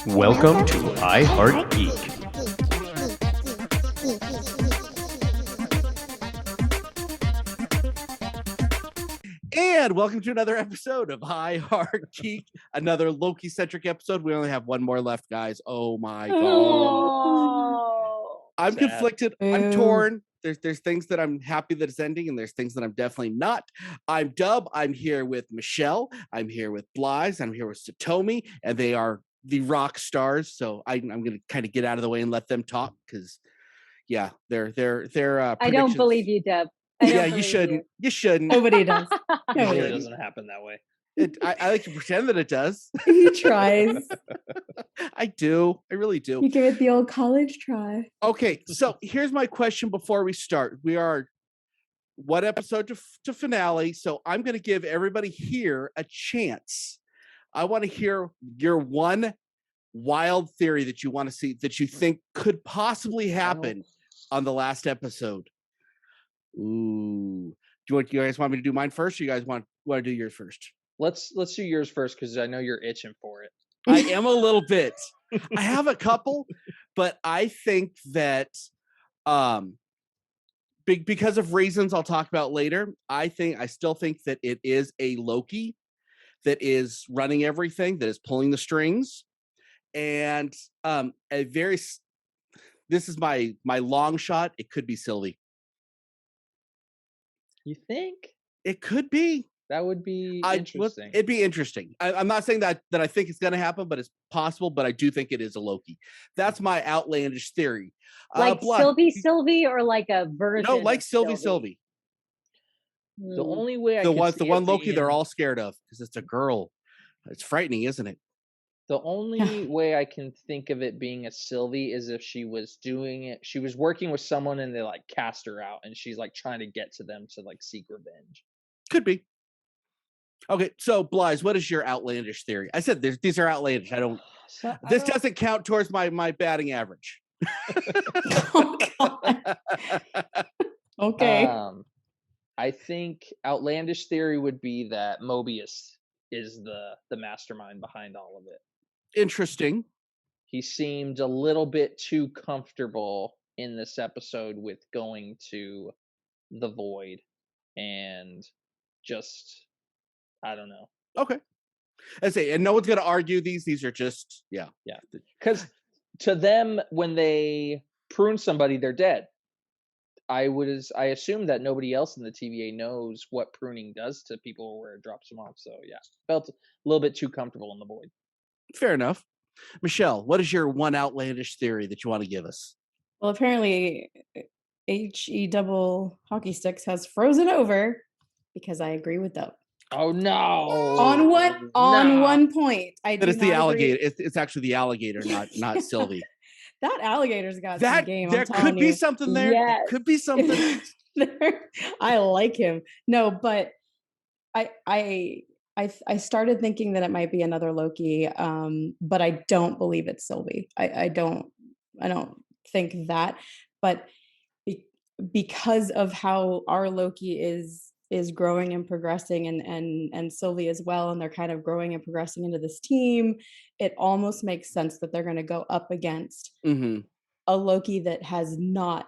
Welcome to I Heart Geek. And welcome to another episode of I Heart Geek, another Loki-centric episode. We only have one more left, guys. Oh my god. Oh, I'm sad. Conflicted. I'm torn. There's things that I'm happy that it's ending, and there's things that I'm definitely not. I'm Dub. I'm here with Michelle. I'm here with Blythe. I'm here with Satomi, and they are the rock stars. So I'm going to kind of get out of the way and let them talk because, yeah, they're I don't believe you, Deb. Yeah, you shouldn't. You shouldn't. Nobody does. Nobody Nobody doesn't happen that way. I like to pretend that it does. He tries. I do. I really do. You give it the old college try. Okay, so here's my question before we start. We are one episode to finale, so I'm going to give everybody here a chance. I want to hear your one wild theory that you want to see, that you think could possibly happen on the last episode. Ooh. You guys want me to do mine first, or you guys want to do yours first? Let's do yours first because I know you're itching for it. I am a little bit. I have a couple, but I think that because of reasons I'll talk about later, I still think that it is a Loki that is running everything, that is pulling the strings. And this is my long shot. It could be Sylvie. You think? It could be. That would be interesting. It'd be interesting. I'm not saying that I think it's going to happen, but it's possible. But I do think it is a Loki. That's my outlandish theory. Like Sylvie, or like a version? No, like Sylvie. The only way the one Loki they're all scared of because it's a girl. It's frightening, isn't it? The only way I can think of it being a Sylvie is if she was doing it. She was working with someone and they like cast her out, and she's like trying to get to them to like seek revenge. Could be. Okay, so Blythe, what is your outlandish theory? I said these are outlandish. This doesn't count towards my batting average. Oh, God. Okay. I think outlandish theory would be that Mobius is the mastermind behind all of it. Interesting. He seemed a little bit too comfortable in this episode with going to the Void and just, I don't know. Okay. I say, and no one's going to argue these. These are just, yeah. Because to them, when they prune somebody, they're dead. I assume that nobody else in the TVA knows what pruning does to people where it drops them off. So yeah, felt a little bit too comfortable in the Void. Fair enough. Michelle, what is your one outlandish theory that you want to give us? Well, apparently HE double hockey sticks has frozen over because I agree with them. Oh no! On one point, I do. That it's the alligator. It's actually the alligator, not Sylvie. That alligator's got some game. There could be something there. Yes. Could be something. I like him. No, but I started thinking that it might be another Loki, but I don't believe it's Sylvie. I don't think that. But because of how our Loki is growing and progressing, and Sylvie as well, and they're kind of growing and progressing into this team, it almost makes sense that they're going to go up against a Loki that has not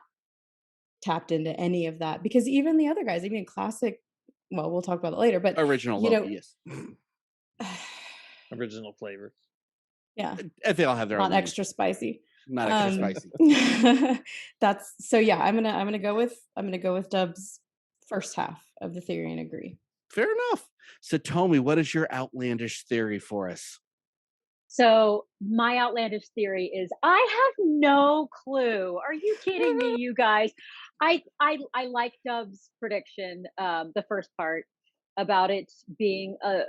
tapped into any of that. Because even the other guys, even classic, well, we'll talk about it later, but original Loki, yes. Original flavor. Yeah. If they all have their not own extra spicy. Not extra spicy. That's so yeah, I'm gonna go with Dub's first half of the theory and agree. Fair enough. So Tomi, what is your outlandish theory for us? So my outlandish theory is I have no clue. Are you kidding me, you guys? I like Dub's prediction, the first part about it being a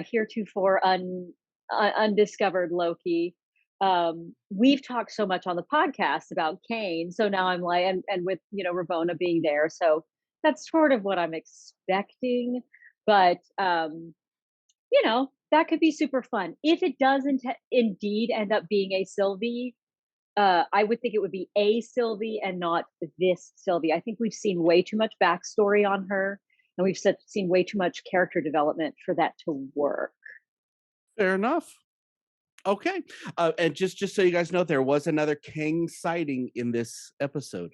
heretofore undiscovered Loki. We've talked so much on the podcast about Kane, so now I'm like, and with Ravonna being there, so that's sort of what I'm expecting. But that could be super fun if it doesn't indeed end up being a Sylvie. I would think it would be a Sylvie and not this Sylvie. I think we've seen way too much backstory on her, and we've seen way too much character development for that to work. Fair enough. Okay. And just so you guys know, there was another King sighting in this episode.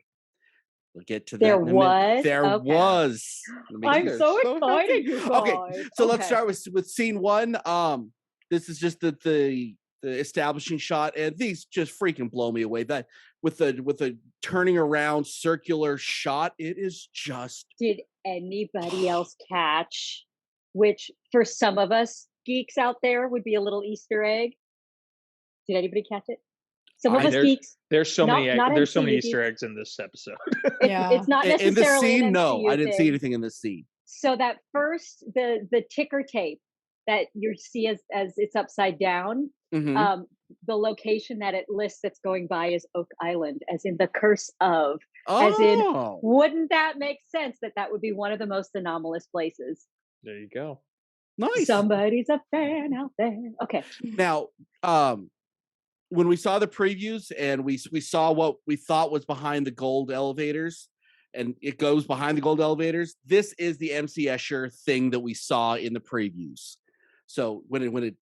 We'll get to that There in a minute. was? There Okay. was. I'm so happy. excited, you Okay, guys. so let's start with scene one. This is just the establishing shot, and these just freaking blow me away. That with the turning around circular shot, it is just. Did anybody else catch, which for some of us geeks out there would be a little Easter egg? Did anybody catch it? Some of us geeks. There's so many MCU Easter geeks. eggs in this episode. Yeah. It's not In the necessarily an scene, no, MCU I didn't see thing. anything in this scene. So that first, the ticker tape that you see as it's upside down, Mhm. the location that it lists that's going by is Oak Island, as in the curse of, as in, Oh, wouldn't that make sense that that would be one of the most anomalous places? There you go. nice. Somebody's a fan out there. Okay. Now, when we saw the previews and we saw what we thought was behind the gold elevators, and it goes behind the gold elevators. This is the MC Escher thing that we saw in the previews. So when it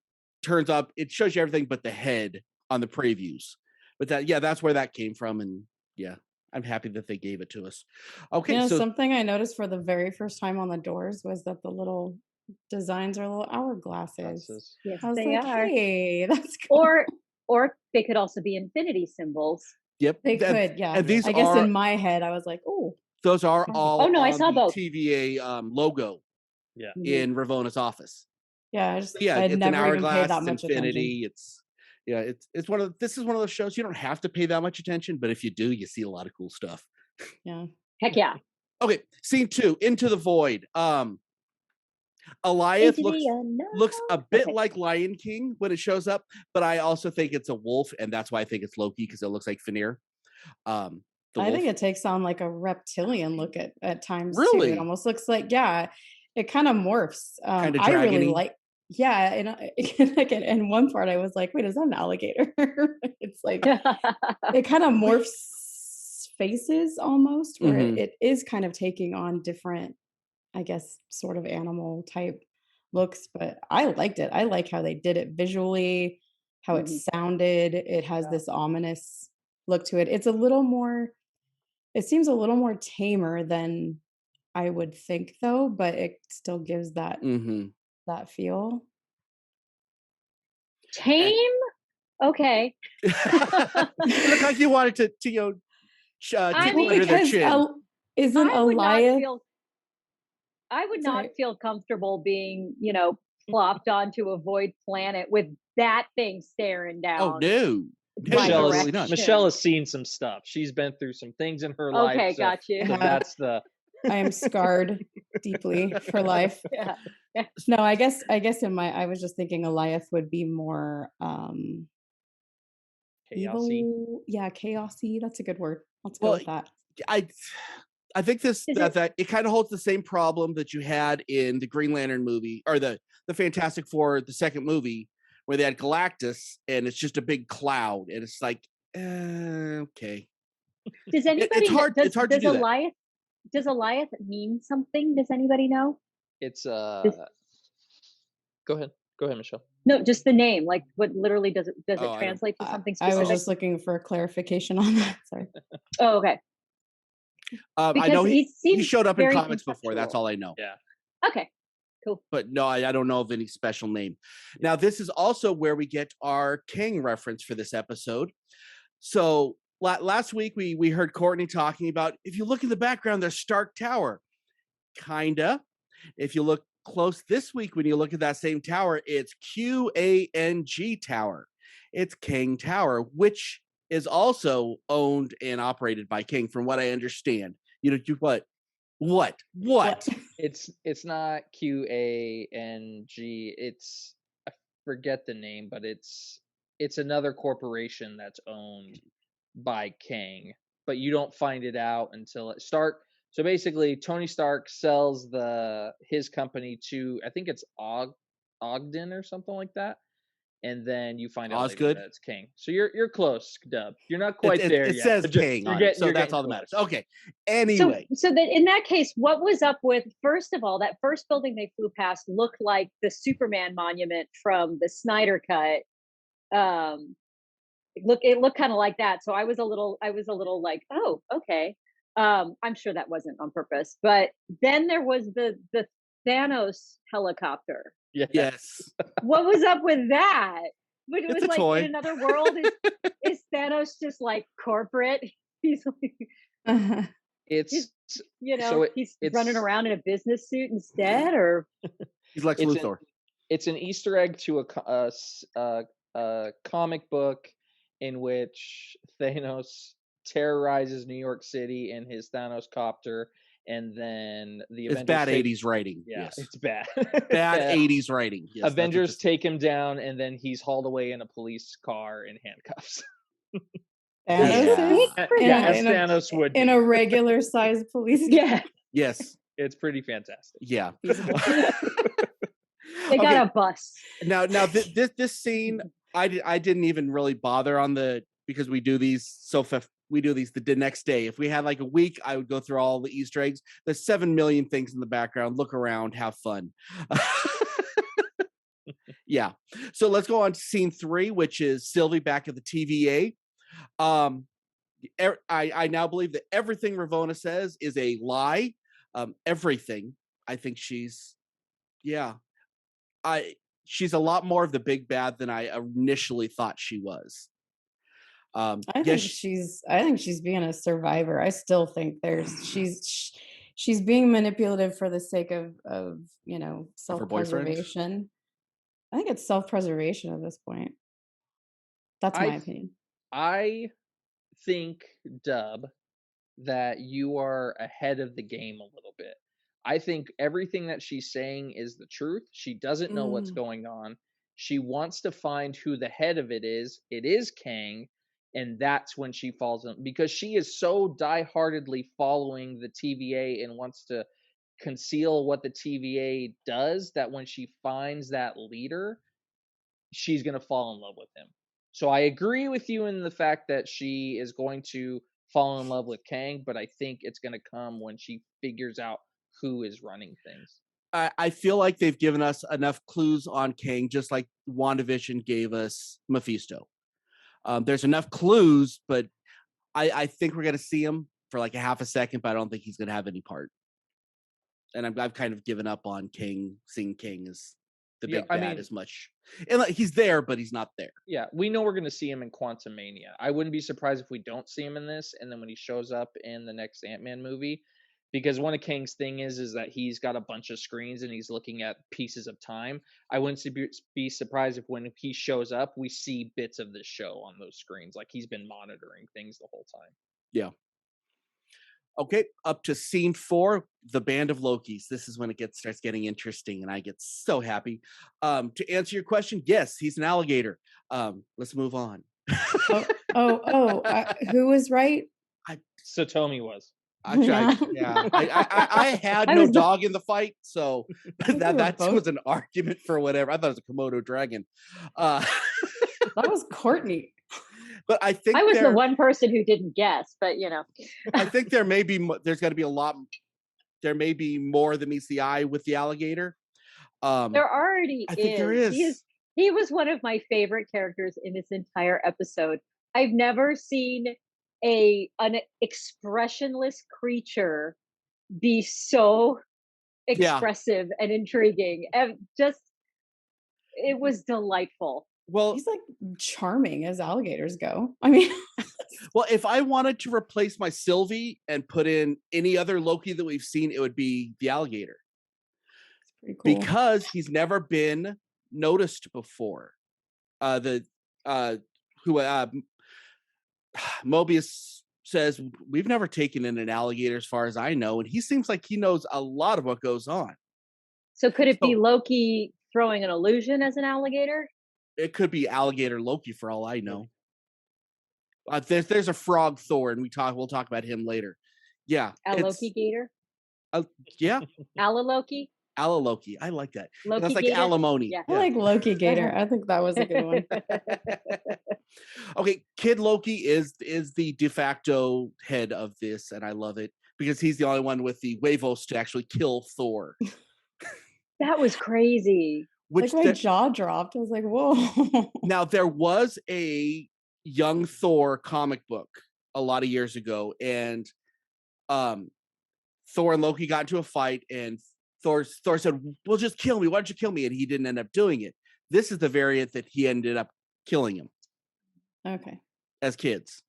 turns up, it shows you everything but the head on the previews. But that's where that came from, and yeah, I'm happy that they gave it to us. Okay, You know, so something I noticed for the very first time on the doors was that the little designs are little hourglasses. Glasses. Yes, I was they like, are. hey, that's cool. Or they could also be infinity symbols. yep, They could, yeah. And these I guess are in my head, I was like, oh, those are smart. all Oh, no, I on saw the both. TVA logo Yeah. in Ravona's office. yeah, Yeah, I'd it's an never even paid hourglass, that it's much infinity. It's one of this is one of those shows you don't have to pay that much attention, but if you do, you see a lot of cool stuff. attention. Yeah. Heck yeah. Okay, scene 2, Into the Void. Eliath Into looks the unknown. looks a bit Okay. like Lion King when it shows up, but I also think it's a wolf, and that's why I think it's Loki, because it looks like Fenrir. The I wolf. think it takes on like a reptilian look at times too. Really? It almost looks like, yeah, it kind of morphs. Kinda I really dragony? like, yeah, and like in one part I was like, wait, is that an alligator? It's like it kind of morphs faces almost, where Mhm. it is kind of taking on different, I guess, sort of animal type looks. But I liked it. I like how they did it visually, how it Mhm. sounded. It has Yeah. this ominous look to it. It's a little more, it seems a little more tamer than I would think though, but it still gives that Mhm. that feel. Tame? Okay. You look like you wanted to I tickle mean, under their Because chin. isn't I would not Eliath? feel I would not Sorry. feel comfortable being, plopped onto a void planet with that thing staring Oh, down. no. My Michelle Absolutely has, not. Michelle has seen some stuff. She's been through some things in her life. Okay, So, got you. so Yeah. that's the I am scarred deeply for life. Yeah. No, I guess I was just thinking Eliath would be more chaosy. evil. Yeah, chaosy. That's a good word. Let's go Well, with that. I think Is that it kind of holds the same problem that you had in the Green Lantern movie, or the Fantastic Four, the second movie, where they had Galactus and it's just a big cloud, and it's like, okay. Does anybody It's know, hard. It's hard to do that. does Eliath mean something? Does anybody know? It's This- Go ahead, Michelle. No, just the name. Like, what literally does it Oh, I don't- translate to something I specific? was just looking for clarification on that. Sorry. Oh, okay. I Because know he seems showed up in very comics before. That's conceptual. all I know. Yeah. Okay. Cool. But no, I don't know of any special name. Now, this is also where we get our King reference for this episode. So last week we heard Courtney talking about, if you look in the background, there's Stark Tower. Kinda. If you look close this week, when you look at that same tower, it's QANG Tower. It's King Tower, which is also owned and operated by King, from what I understand. You what? It's not QANG. It's, I forget the name, but it's another corporation that's owned by King, but you don't find it out until it Stark. So basically, Tony Stark sells his company to, I think it's Ogden or something like that, and then you find out later Osgood? that it's King. So you're close, Dub. You're not quite there It yet. says but just- King you're on getting- it, so you're that's getting all that close. matters. Okay. Anyway, So that in that case, what was up with, first of all, that first building they flew past looked like the Superman monument from the Snyder Cut. It looked kind of like that. So I was a little like, oh, okay. I'm sure that wasn't on purpose. But then there was the Thanos helicopter. Yes. What was up with that? But it It's was a like toy. in another world, is Thanos just like corporate? He's like, It's he's running around in a business suit instead, or He's Lex Luthor. It's an Easter egg to a comic book in which Thanos terrorizes New York City in his Thanos copter, and then the It's Avengers bad 80s writing. Yeah, Yes. it's bad. Bad 80s writing. Yes, Avengers take him down, and then he's hauled away in a police car in handcuffs. Thanos As Thanos would be. in a regular sized police. Yeah. Yes. It's pretty fantastic. Yeah. They got a bus. Now this scene, I didn't even really bother on because we do these the next day. If we had like a week, I would go through all the Easter eggs. There's 7 million things in the background. Look around, have fun. Yeah. So let's go on to scene 3, which is Sylvie back at the TVA. I now believe that everything Ravonna says is a lie. Everything. I think she's a lot more of the big bad than I initially thought she was. I think she's being a survivor. I still think she's being manipulative for the sake of self-preservation. I think it's self-preservation at this point. That's my opinion. I think, Dub, that you are ahead of the game a little bit. I think everything that she's saying is the truth. She doesn't know what's going on. She wants to find who the head of it is. It is Kang, and that's when she falls in, because she is so die-heartedly following the TVA and wants to conceal what the TVA does, that when she finds that leader, she's going to fall in love with him. So I agree with you in the fact that she is going to fall in love with Kang, but I think it's going to come when she figures out who is running things. I feel like they've given us enough clues on Kang, just like WandaVision gave us Mephisto. There's enough clues, but I think we're going to see him for like a half a second, but I don't think he's going to have any part. And I've kind of given up on seeing Kang as the big bad as much. And like, he's there, but he's not there. Yeah, we know we're going to see him in Quantumania. I wouldn't be surprised if we don't see him in this, and then when he shows up in the next Ant-Man movie, because one of Kang's thing is that he's got a bunch of screens and he's looking at pieces of time. I wouldn't be surprised if when he shows up, we see bits of this show on those screens, like he's been monitoring things the whole time. Yeah. Okay, up to scene 4, the Band of Lokis. This is when it starts getting interesting, and I get so happy. To answer your question, yes, he's an alligator. Let's move on. Who was right? Satomi was. Actually, I had no dog in the fight, so that was an argument for whatever. I thought it was a Komodo dragon. That was Courtney. But I think I was the one person who didn't guess, but I think there's got to be a lot. There may be more than meets the eye with the alligator. There already I think there is. He was one of my favorite characters in this entire episode. I've never seen an expressionless creature be so expressive and intriguing. And it was delightful. Well, he's like charming as alligators go. I mean, well, if I wanted to replace my Sylvie and put in any other Loki that we've seen, it would be the alligator. That's pretty cool. Because he's never been noticed before. Mobius says, we've never taken in an alligator as far as I know, and he seems like he knows a lot of what goes on. So could it be Loki throwing an illusion as an alligator? It could be alligator Loki for all I know. There's a frog Thor, and we'll talk about him later. Yeah. Loki gator? Yeah. Loki? Loki. I like that. That's like gator? alimony. Yeah. I like Loki gator. I think that was a good one. Okay, Kid Loki is the de facto head of this, and I love it because he's the only one with the huevos to actually kill Thor. That was crazy. which Like my jaw dropped. I was like, whoa. now there was a young Thor comic book a lot of years ago, and Thor and Loki got into a fight, and Thor said, "Well, just kill me. Why don't you kill me?" And he didn't end up doing it. This is the variant that he ended up killing him Okay. as kids.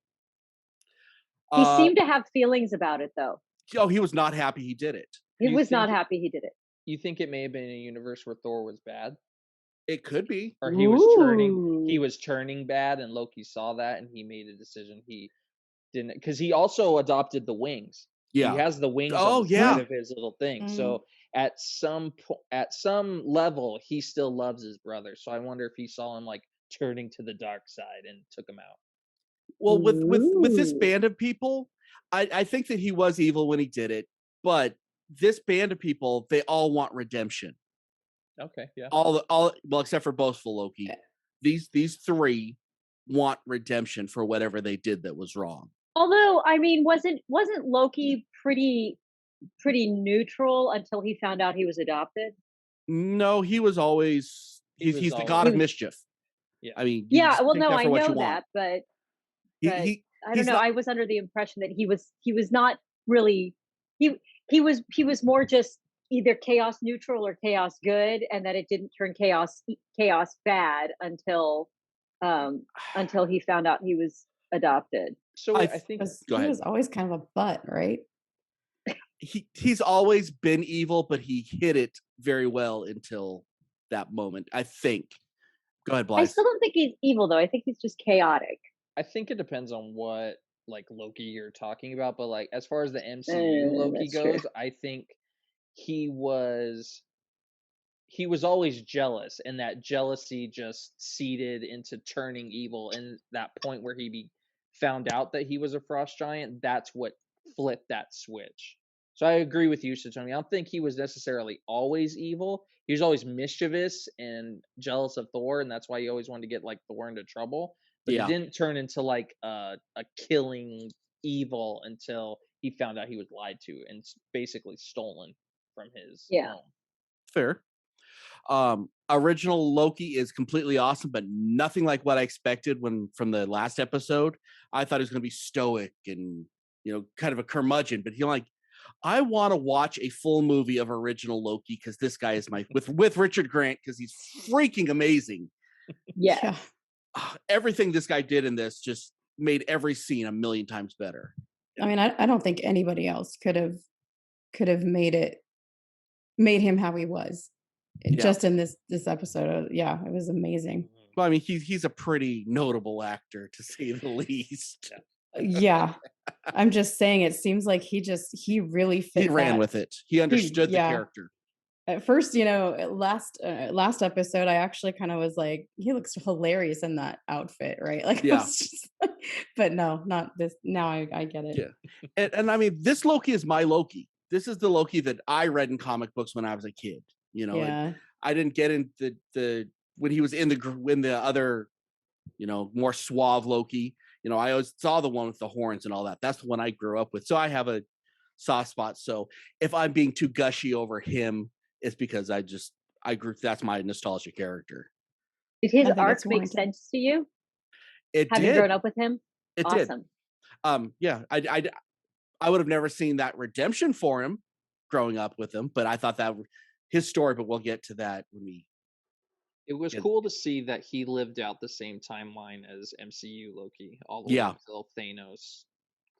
He seemed to have feelings about it, though. Oh, he was not happy he did it. He You was not think- happy he did it. You think it may have been a universe where Thor was bad, It could be. or he Ooh. was turning bad, and Loki saw that and he made a decision he didn't, because he also adopted the wings. Yeah. He has the wings Oh, on the yeah. side of his little thing. Mm. So at some level, he still loves his brother. So I wonder if he saw him like turning to the dark side and took him out. Well, with this Ooh. band of people, I think that he was evil when he did it, but this band of people, they all want redemption. Okay, yeah. All well, except for boastful Loki. These three want redemption for whatever they did that was wrong. Although, I mean, wasn't Loki pretty neutral until he found out he was adopted? No, he was always he's the god of He was- mischief. Yeah. I mean, you Yeah, just well, take no, that I for what know you want. that, but He- but he- I don't he's know. not- I was under the impression that he was more just either chaos neutral or chaos good, and that it didn't turn chaos bad until he found out he was adopted. So I think Go He ahead. was always kind of a butt, right? He's always been evil, but he hid it very well until that moment, I think. Go ahead, I Blythe. still don't think he's evil, though. I think he's just chaotic. I think it depends on what like Loki you're talking about, but like as far as the MCU Loki that's true. goes, I think he was always jealous, and that jealousy just seeded into turning evil. And that point where he found out that he was a frost giant, that's what flipped that switch. So I agree with you, Satomi. I don't think he was necessarily always evil. He was always mischievous and jealous of Thor, and that's why he always wanted to get like Thor into trouble. But Yeah. it didn't turn into like a killing evil until he found out he was lied to and basically stolen from his home. Fair. Original Loki is completely awesome, but nothing like what I expected from the last episode. I thought he was going to be stoic and, kind of a curmudgeon, but I want to watch a full movie of original Loki because this guy is with Richard Grant, because he's freaking amazing. Yeah. Everything this guy did in this just made every scene a million times better. I mean, I don't think anybody else could have made him how he was. Just in this episode. Yeah, it was amazing. Well, I mean, he's a pretty notable actor, to say the least. Yeah. I'm just saying, it seems like he really fit. He ran with it. He understood the yeah. character. At first, last episode, I actually kind of was like, he looks hilarious in that outfit, right? Like, Yeah. I was just but no, not this. Now I get it. Yeah. And I mean, this Loki is my Loki. This is the Loki that I read in comic books when I was a kid. Yeah. I didn't get into the when he was in the other, more suave Loki. I always saw the one with the horns and all that. That's the one I grew up with. So I have a soft spot. So if I'm being too gushy over him, it's because that's my nostalgia character. Did his I think arc it's make warranted. sense to you, It having did. grown up with him? It Awesome. did. Yeah. I would have never seen that redemption for him growing up with him, but I thought that his story, but we'll get to that when we. It was cool to see that he lived out the same timeline as MCU Loki, all the way until Thanos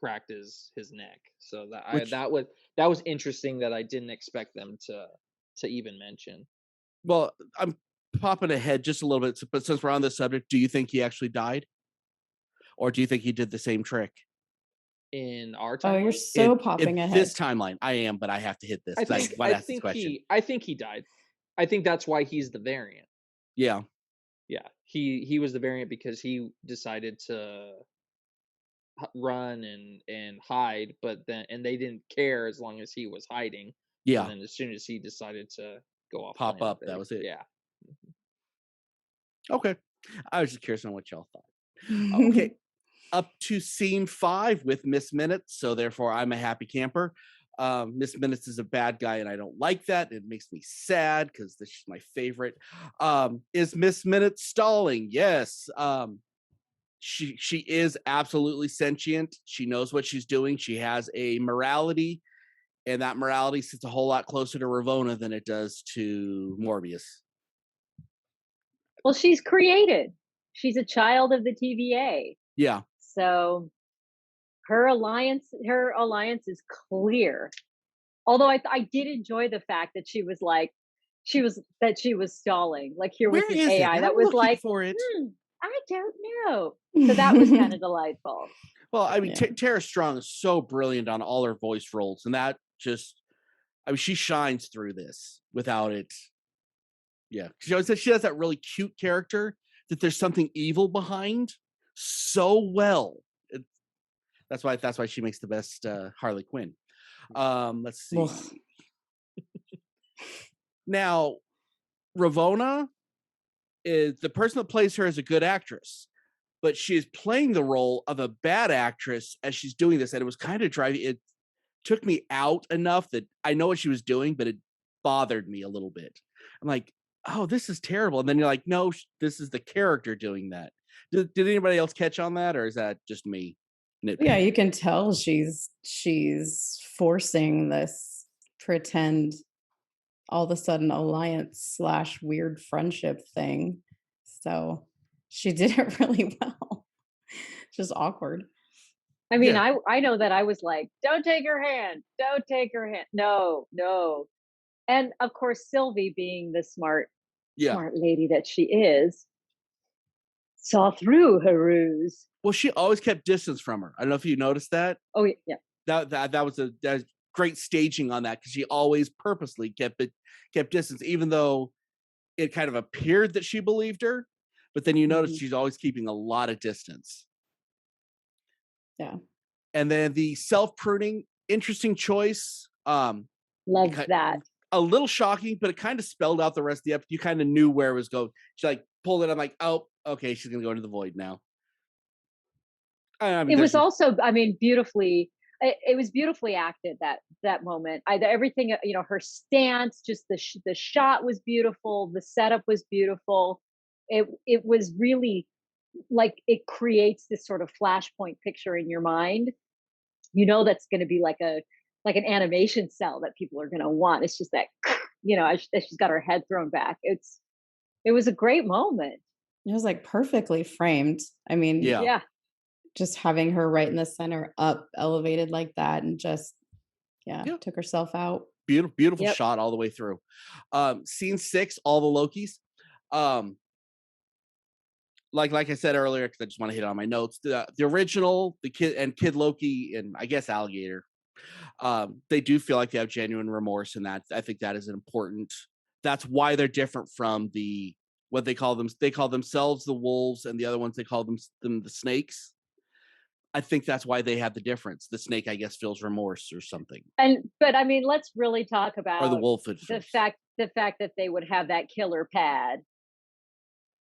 cracked his neck. So that was interesting that I didn't expect them to even mention. Well, I'm popping ahead just a little bit, but since we're on this subject, do you think he actually died, or do you think he did the same trick In our Oh, timeline? you're so popping ahead. this timeline? I am, but I have to hit this. I think he died. I think that's why he's the variant. Yeah. Yeah, he was the variant because he decided to run and hide, but then they didn't care as long as he was hiding. Yeah. And then as soon as he decided to go off, Pop planet, up, that was it. Yeah. Okay. I was just curious on what y'all thought. Okay. Up to scene 5 with Miss Minutes, so therefore I'm a happy camper. Miss Minutes is a bad guy, and I don't like that. It makes me sad because this is my favorite. Is Miss Minutes stalling? Yes. She is absolutely sentient. She knows what she's doing. She has a morality, and that morality sits a whole lot closer to Ravonna than it does to Morbius. Well, she's created. She's a child of the TVA. Yeah. So her alliance is clear. Although I did enjoy the fact that she was stalling. Like here was Where this is it? AI that I'm was looking like, for it. I don't know. So that was kind of delightful. Well, I mean, Yeah. Tara Strong is so brilliant on all her voice roles, and that just, I mean, she shines through this without it. Yeah, she has that really cute character that there's something evil behind so well. That's why she makes the best Harley Quinn. Let's see. Ugh. Now, Ravonna is the person that plays her as a good actress, but she is playing the role of a bad actress as she's doing this, and it was kind of driving. It took me out enough that I know what she was doing, but it bothered me a little bit. I'm like, oh, this is terrible. And then you're like, no, this is the character doing that. Did anybody else catch on that, or is that just me? Yeah, you can tell she's forcing this pretend all of a sudden alliance / weird friendship thing. So she did it really well. Just awkward. I mean, Yeah. I know that I was like, don't take her hand. Don't take her hand. No. And of course, Sylvie, being the smart lady that she is, saw through her ruse. Well, she always kept distance from her. I don't know if you noticed that. Oh yeah. That was great staging on that, because she always purposely kept distance, even though it kind of appeared that she believed her. But then you notice she's always keeping a lot of distance. Yeah. And then the self-pruning, interesting choice. Love that. A little shocking, but it kind of spelled out the rest of the episode. You kind of knew where it was going. She like pulled it. I'm like, oh, okay, she's gonna go into the void now. I mean, It was also, I mean, beautifully. It was beautifully acted, that moment. Everything, her stance, just the shot was beautiful. The setup was beautiful. It was really like it creates this sort of flashpoint picture in your mind. That's going to be like an animation cell that people are going to want. It's just that, as she's got her head thrown back. It was a great moment. It was like perfectly framed. I mean, yeah. Just having her right in the center, up elevated like that, and just took herself out. Beautiful shot all the way through. Scene 6, all the Lokis. Like I said earlier, because I just want to hit on my notes. The original, the Kid Loki, and I guess Alligator. They do feel like they have genuine remorse, and that I think that is important. That's why they're different from what they call them. They call themselves the wolves, and the other ones they call them the snakes. I think that's why they have the difference. The snake, I guess, feels remorse or something. But I mean, let's really talk about or the wolf. The fact that they would have that killer pad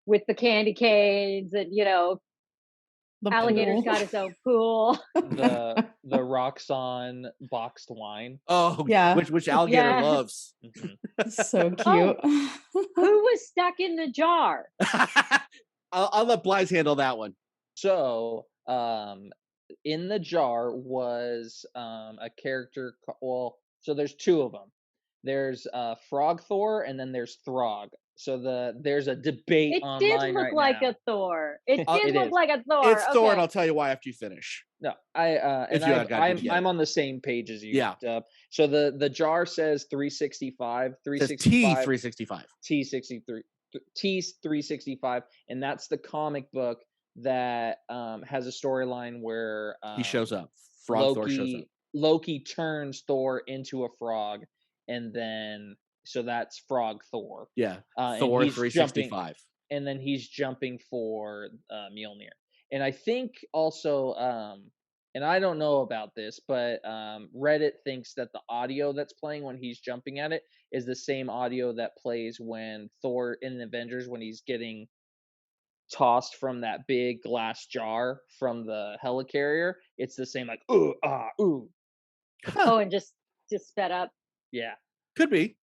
with the candy canes, and The Alligator's pool. got his own pool. The Roxxon boxed wine. Oh Yeah. which Alligator Yes. loves. So cute. Who was stuck in the jar? I'll let Blythe handle that one. So, in the jar was a character. So there's two of them. There's Frog Thor, and then there's Throg. So there's a debate It online did look right like now. a Thor. It It did look is. like a Thor. It's Thor, and Okay. I'll tell you why after you finish. No, If you got it yet. I'm on the same page as you. Yeah. So the jar says 365, It says 365, T365. T365, and that's the comic book that has a storyline where He shows up. Frog Thor shows up. Loki turns Thor into a frog, and then so that's Frog Thor. Yeah. And Thor he's 365. and then he's jumping for Mjolnir. And I think also, and I don't know about this, but Reddit thinks that the audio that's playing when he's jumping at it is the same audio that plays when Thor in Avengers, when he's getting tossed from that big glass jar from the helicarrier. It's the same, like ooh, ah, ooh. Oh, and just just sped up. Yeah, Could be.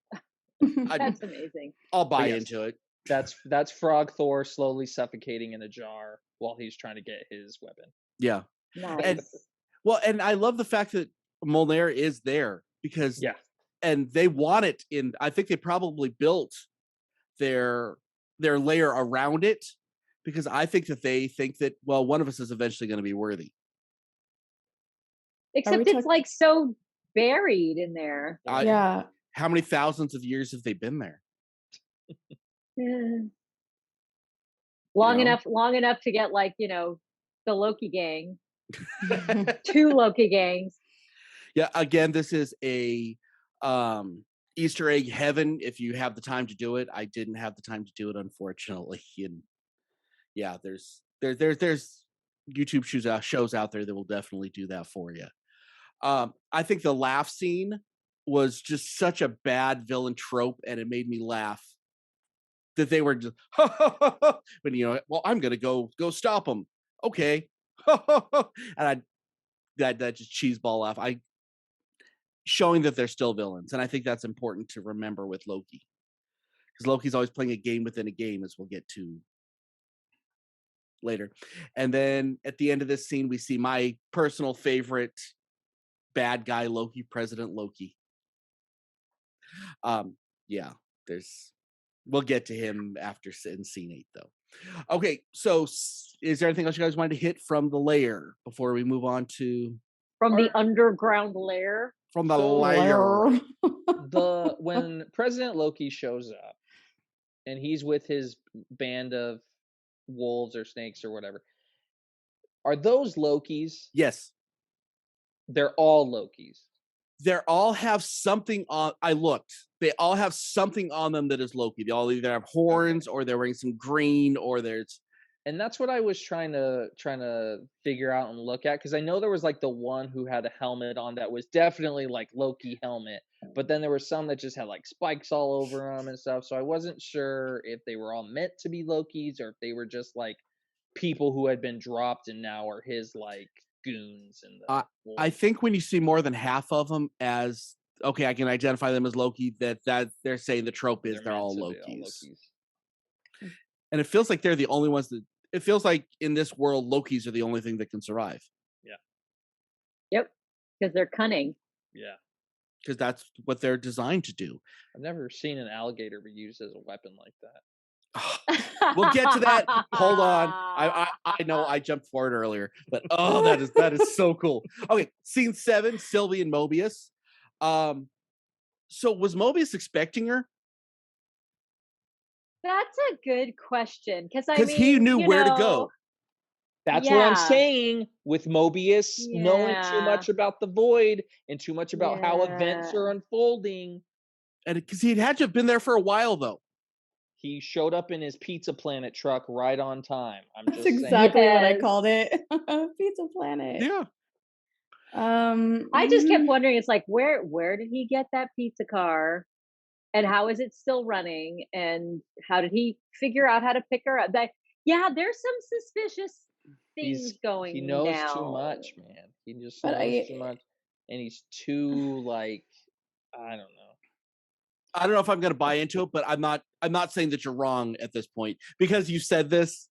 That's amazing. I'll buy yes. into it. that's Frog Thor slowly suffocating in a jar while he's trying to get his weapon. Yeah. Nice. And well, and I love the fact that Mjolnir is there because Yeah, and they want it in. I think they probably built their layer around it because I think that they think that well, one of us is eventually going to be worthy. Except it's like so buried in there. Yeah. How many thousands of years have they been there? Long enough to get like, the Loki gang. 2 Loki gangs. Yeah, again, this is a Easter egg heaven if you have the time to do it. I didn't have the time to do it, unfortunately. And yeah, there's YouTube shows out there that will definitely do that for you. I think the laugh scene was just such a bad villain trope, and it made me laugh that they were just when well, I'm gonna go stop them. Okay, and that just cheeseball laugh. Showing that they're still villains, and I think that's important to remember with Loki, because Loki's always playing a game within a game, as we'll get to later. And then at the end of this scene, we see my personal favorite bad guy Loki, President Loki. Yeah, we'll get to him after in scene 8 though. Okay, so is there anything else you guys wanted to hit from the layer before we move on to From the underground lair? from the layer? When President Loki shows up and he's with his band of wolves or snakes or whatever, are those Lokis? Yes. They're all Lokis. They all have something on. I looked. They all have something on them that is Loki. They all either have horns, or they're wearing some green, or there's. And that's what I was trying to figure out and look at, because I know there was like the one who had a helmet on that was definitely like Loki helmet, but then there were some that just had like spikes all over them and stuff. So I wasn't sure if they were all meant to be Lokis or if they were just like people who had been dropped and now are his like goons. And I think when you see more than half of them as okay, I can identify them as Loki. That they're saying the trope is they're all Lokis. And it feels like they're the only ones that. It feels like in this world, Lokis are the only thing that can survive. Yeah. Yep. Because they're cunning. Yeah. Because that's what they're designed to do. I've never seen an alligator be used as a weapon like that. We'll get to that. Hold on. I know I jumped forward earlier, but that is so cool. Okay, scene 7, Sylvie and Mobius. So was Mobius expecting her? That's a good question. Because he knew where to go. That's what I'm saying with Mobius knowing too much about the void and too much about how events are unfolding. And because he'd had to have been there for a while, though. He showed up in his Pizza Planet truck right on time. That's exactly what I called it. Pizza Planet. Yeah. I just kept wondering, it's like, where did he get that pizza car? And how is it still running? And how did he figure out how to pick her up? There's some suspicious things going on. He knows too much, man. He just knows too much. And he's too like, I don't know. I don't know if I'm going to buy into it, but I'm not saying that you're wrong at this point because you said this.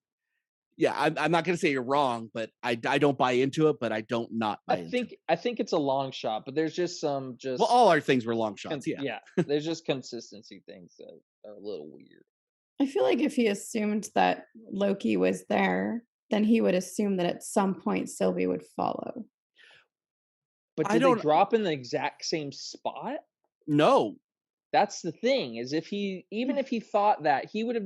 Yeah, I'm not going to say you're wrong, but I don't buy into it, but I don't not buy into it. I think it's a long shot, but there's just some well, all our things were long shots. Yeah, there's just consistency things that are a little weird. I feel like if he assumed that Loki was there, then he would assume that at some point Sylvie would follow. But did they drop in the exact same spot? No. That's the thing, is if he thought that, he would have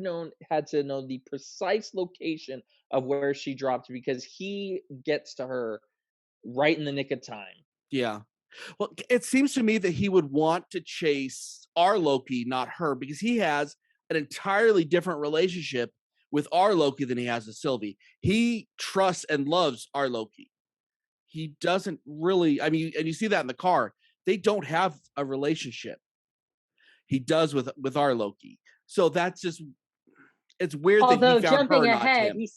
had to know the precise location of where she dropped, because he gets to her right in the nick of time. Yeah. Well, it seems to me that he would want to chase our Loki, not her, because he has an entirely different relationship with our Loki than he has with Sylvie. He trusts and loves our Loki. He doesn't really, I mean, and you see that in the car. They don't have a relationship. He does with our Loki. So that's just, it's weird that Although he found jumping her, not ahead, him. he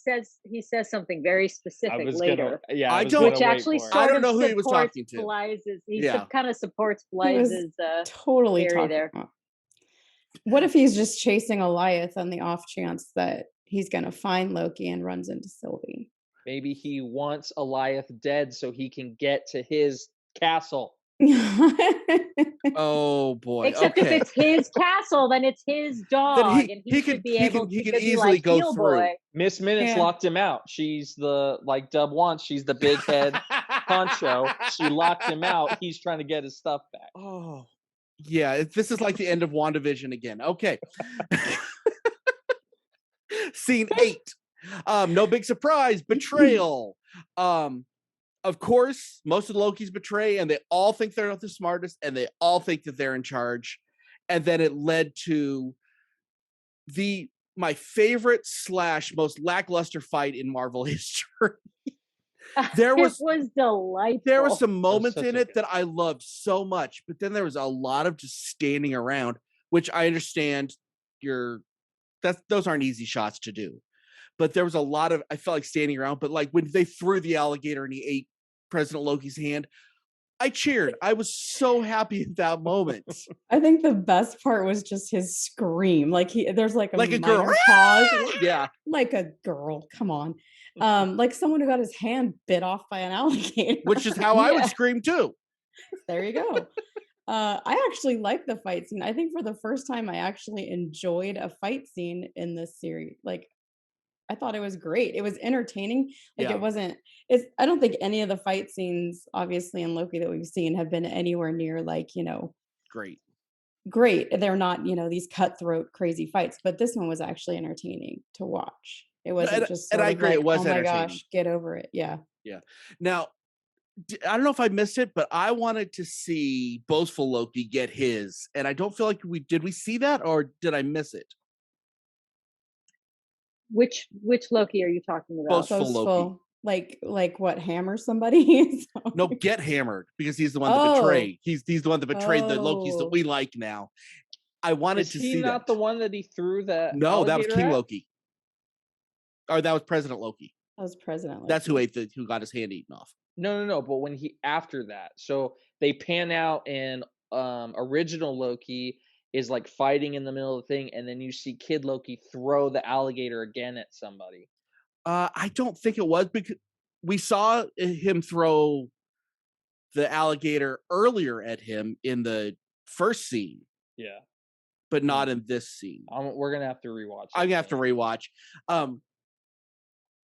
says something very I specific was later, gonna, I I was don't- gonna which wait actually for it. I sort don't of know who he was supports talking to. Bly's. He Yeah. kind of supports He was Bly's. totally theory talking there. about. What if he's just chasing Alioth on the off chance that he's going to find Loki and runs into Sylvie? Maybe he wants Alioth dead so he can get to his castle. Oh boy. Except okay. if it's his castle, then it's his dog, and he should be able. he He can could be easily like go Heel through. Boy. Miss Minutes Yeah. locked him out. She's the, like Dub wants, she's the big head honcho. She locked him out. He's trying to get his stuff back. Oh, yeah. This is like the end of WandaVision again. Okay. Scene 8. No big surprise. Betrayal. Of course, most of the Lokis betray, and they all think they're not the smartest, and they all think that they're in charge. And then it led to my favorite / most lackluster fight in Marvel history. There It was was delightful. There were some moments such in a it good- that I loved so much, but then there was a lot of just standing around, which I understand those aren't easy shots to do. But there was a lot of, I felt like standing around, but like when they threw the alligator and he ate President Loki's hand, I cheered. I was so happy at that moment. I think the best part was just his scream. Like there's like a Like a girl. minor pause. Yeah. Like a girl. Come on. Like someone who got his hand bit off by an alligator. Which is how I would Yeah. scream too. There you go. I actually like the fight scene. I think for the first time I actually enjoyed a fight scene in this series. Like I thought it was great. It was entertaining. Like Yeah. it wasn't I don't think any of the fight scenes obviously in Loki that we've seen have been anywhere near like, Great. They're not, these cutthroat crazy fights, but this one was actually entertaining to watch. It wasn't just and sort I of agree, like, it was oh my entertaining. gosh, get over it. Yeah. Yeah. Now, I don't know if I missed it, but I wanted to see boastful Loki get his, and I don't feel like did we see that, or did I miss it? Which Loki are you talking about? Boastful Loki. Like what, hammer somebody? No, get hammered, because he's the one that Oh. betrayed. He's the one that betrayed the Lokis that Oh. we like now. I wanted Is to he see not that. the one that he threw the No, that was alligator King at? Loki. Or that was President Loki. That was President Loki. That's who got his hand eaten off. No. But when after that, so they pan out and original Loki is like fighting in the middle of the thing, and then you see Kid Loki throw the alligator again at somebody. I don't think it was, because we saw him throw the alligator earlier at him in the first scene, Yeah, but not in this scene. we're gonna have to rewatch. I'm that gonna have to scene. rewatch.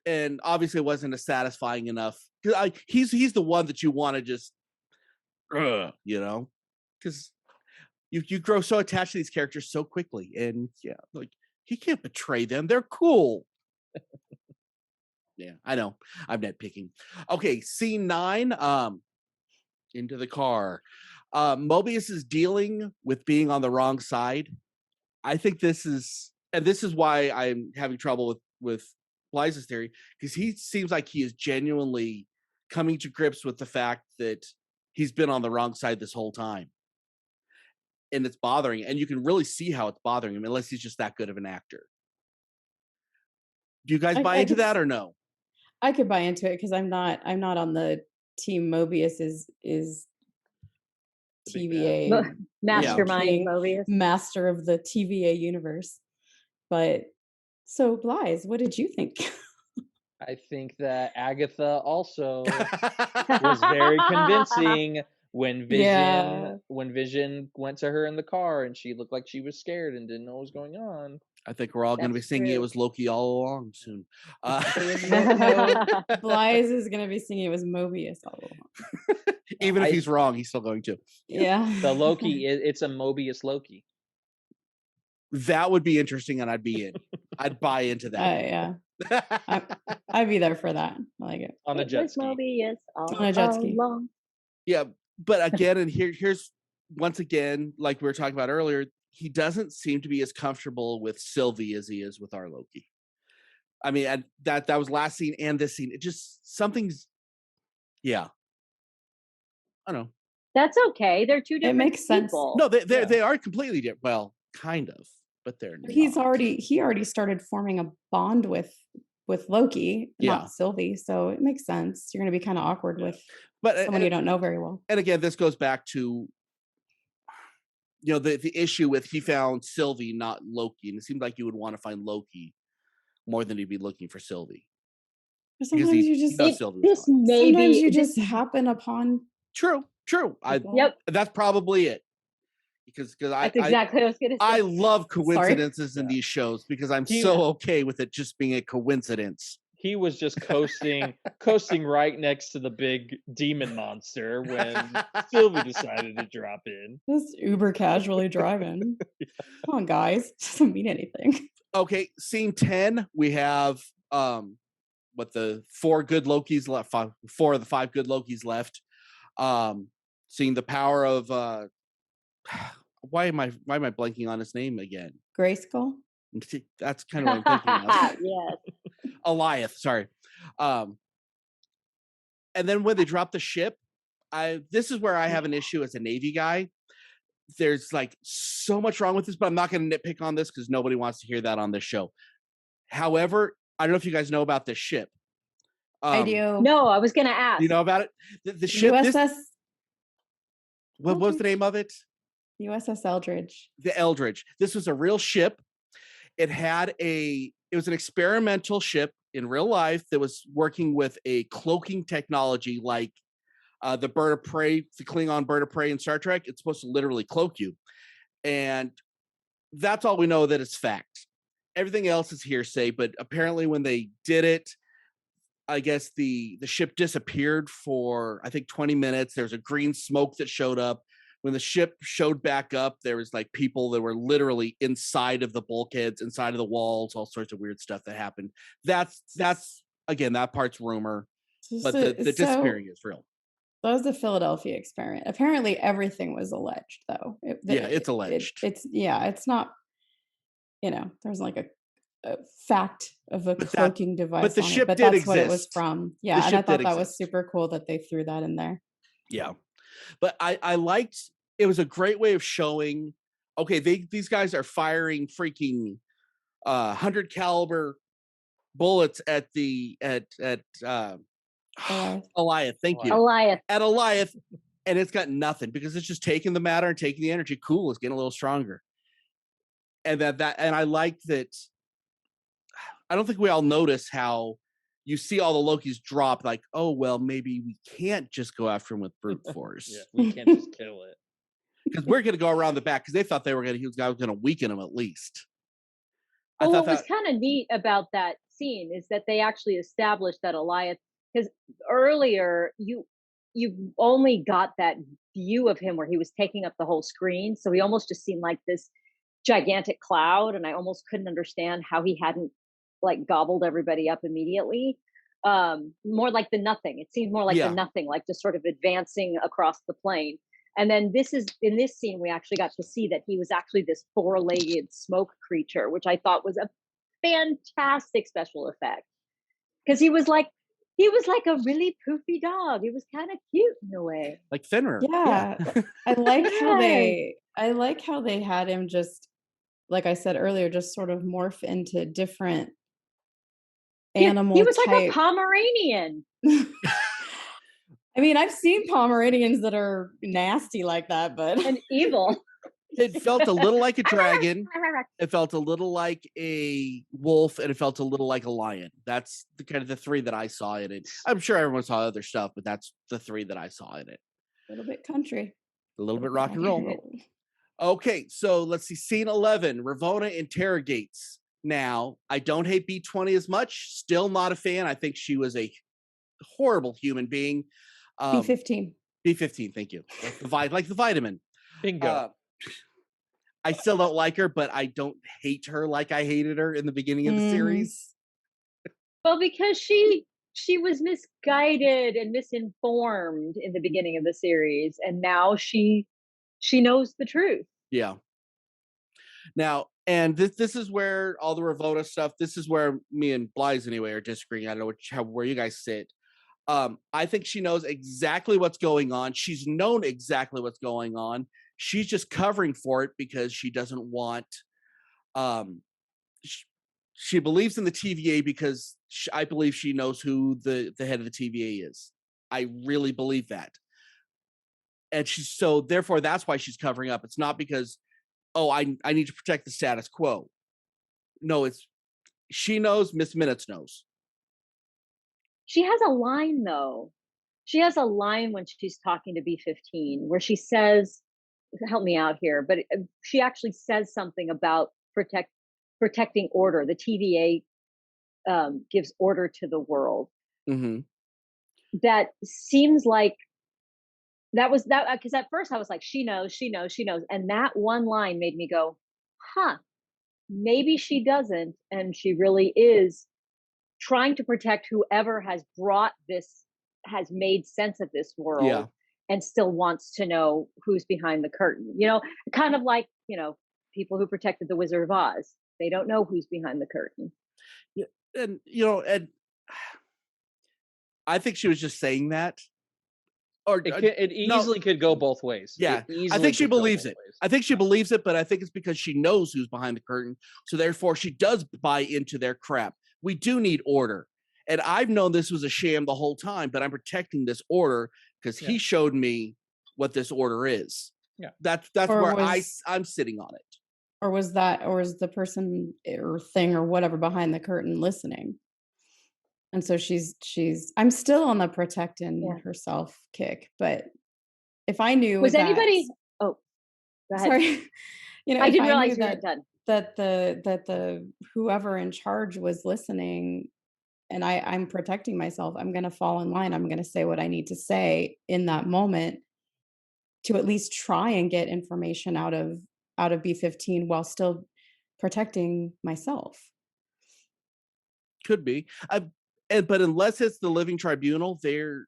And obviously it wasn't as satisfying enough, because he's the one that you want to just, because you grow so attached to these characters so quickly, and yeah, like he can't betray them. They're cool. Yeah, I know. I'm nitpicking. Okay, scene 9. Into the car. Mobius is dealing with being on the wrong side. I think this is why I'm having trouble with Bly's theory, because he seems like he is genuinely coming to grips with the fact that he's been on the wrong side this whole time. And it's bothering, and you can really see how it's bothering him, unless he's just that good of an actor. Do you guys buy into that or no? I could buy into it because I'm not on the team Mobius is The big TVA Mastermind king, Mobius. master of the TVA universe. But so Bly's, what did you think? I think that Agatha also was very convincing when Vision went to her in the car and she looked like she was scared and didn't know what was going on. I think we're all going to be That's singing true. It Was Loki all along soon. Bly's is going to be singing it was Mobius all along. Even if he's wrong, he's still going to. Yeah. The Loki, it's a Mobius Loki. That would be interesting, and I'd be in. I'd buy into that. Yeah. I'd be there for that. I like it. On a It jet was ski. Mobius all On a jet ski. along. Yeah, but again, and here's once again, like we were talking about earlier, he doesn't seem to be as comfortable with Sylvie as he is with our Loki. I mean, and that was last scene and this scene. It just something's, yeah. I don't know. That's okay. They're two different makes sense. people. No, they are completely different. Well, kind of. but they're He not. already started forming a bond with Loki, Yeah. not Sylvie. So it makes sense. You're going to be kind of awkward with But someone you don't know very well. And again, this goes back to, you know, the issue with he found Sylvie, not Loki, and it seemed like you would want to find Loki more than he'd be looking for Sylvie. But sometimes you just knows Sylvie was this gone. may sometimes be you this just happen upon True. people. Yep. That's probably it. Because That's exactly what I was gonna say. I love coincidences in these shows because I'm so okay with it just being a coincidence. He was just coasting right next to the big demon monster when Sylvie decided to drop in. Just uber casually driving. Come on, guys. Doesn't mean anything. Okay, scene 10, we have what the 4 good Lokis left, 4 of the 5 good Lokis left. Seeing the power of why am I blanking on his name again? Grayskull? That's kind of what I'm thinking of. Yes. Alioth, sorry. And then when they drop the ship, this is where I have an issue as a Navy guy. There's like so much wrong with this, but I'm not going to nitpick on this because nobody wants to hear that on this show. However, I don't know if you guys know about this ship. I do. No, I was going to ask. You know about it? The ship. USS. What was the name of it? USS Eldridge. The Eldridge. This was a real ship. It was an experimental ship in real life that was working with a cloaking technology like the bird of prey, the Klingon bird of prey in Star Trek. It's supposed to literally cloak you. And that's all we know that it's fact. Everything else is hearsay, but apparently when they did it, I guess the ship disappeared for, I think, 20 minutes. There's a green smoke that showed up. When the ship showed back up, there was like people that were literally inside of the bulkheads, inside of the walls, all sorts of weird stuff that happened. That's again, that part's rumor, but the disappearing is real. That was the Philadelphia experiment. Apparently everything was alleged though. It's alleged. It's not, there's like a fact of a cloaking device. But the ship but did that's exist. what it was from. Yeah, and I thought that was super cool that they threw that in there. Yeah. But I liked, it was a great way of showing, okay, these guys are firing freaking 100 caliber bullets at Alioth. Thank you. Alioth. At Alioth, and it's got nothing because it's just taking the matter and taking the energy. Cool, it's getting a little stronger. And and I liked that. I don't think we all notice how you see all the Lokis drop, like, oh, well, maybe we can't just go after him with brute force. Yeah, we can't just kill it. Because we're going to go around the back because they thought he was going to weaken him at least. Well, what was kind of neat about that scene is that they actually established that Alioth, because earlier you only got that view of him where he was taking up the whole screen. So he almost just seemed like this gigantic cloud. And I almost couldn't understand how he hadn't like gobbled everybody up immediately. More like the Nothing. It seemed more like the Nothing, like just sort of advancing across the plane. And then in this scene, we actually got to see that he was actually this 4-legged smoke creature, which I thought was a fantastic special effect. Because he was like a really poofy dog. He was kind of cute in a way. Like Fenrir. Yeah. I like how they had him just, like I said earlier, just sort of morph into different animal He was type. like a Pomeranian. I mean, I've seen Pomeranians that are nasty like that, but and evil. It felt a little like a dragon. It felt a little like a wolf, and it felt a little like a lion. That's the kind of the 3 that I saw in it. I'm sure everyone saw other stuff, but that's the 3 that I saw in it. A little bit country. A little bit rock and roll. Okay, so let's see. Scene 11, Ravonna interrogates. Now, I don't hate B20 as much. Still not a fan. I think she was a horrible human being. B15. B15, thank you. Like the vitamin. Bingo. I still don't like her, but I don't hate her like I hated her in the beginning of the series. Well, because she was misguided and misinformed in the beginning of the series, and now she knows the truth. Yeah. Now, and this is where all the Ravonna stuff, this is where me and Blythe anyway are disagreeing. I don't know where you guys sit. I think she knows exactly what's going on. She's known exactly what's going on. She's just covering for it because she doesn't want She believes in the TVA because I believe she knows who the head of the TVA is. I really believe that. And therefore that's why she's covering up. It's not because, I need to protect the status quo. No, it's she knows, Miss Minutes knows. She has a line though. She has a line when she's talking to B-15 where she says, help me out here, but she actually says something about protecting order. The TVA gives order to the world. Mm-hmm. That seems like that was that, because at first I was like, she knows, and that one line made me go, huh, maybe she doesn't, and she really is trying to protect whoever has made sense of this world. Yeah. And still wants to know who's behind the curtain. Kind of like, people who protected the Wizard of Oz. They don't know who's behind the curtain. Yeah, and I think she was just saying that. Or it easily could go both ways. Yeah, I think she believes it. I think she believes it, but I think it's because she knows who's behind the curtain. So therefore, she does buy into their crap. We do need order. And I've known this was a sham the whole time, but I'm protecting this order because he showed me what this order is. Yeah. That's where I'm sitting on it. Or was the person or thing or whatever behind the curtain listening? And so I'm still on the protecting herself kick, but if I knew was anybody go ahead. Sorry. I didn't realize you were done. That the whoever in charge was listening and I'm protecting myself, I'm going to fall in line. I'm going to say what I need to say in that moment to at least try and get information out of B-15 while still protecting myself. Could be. But unless it's the Living Tribunal, they're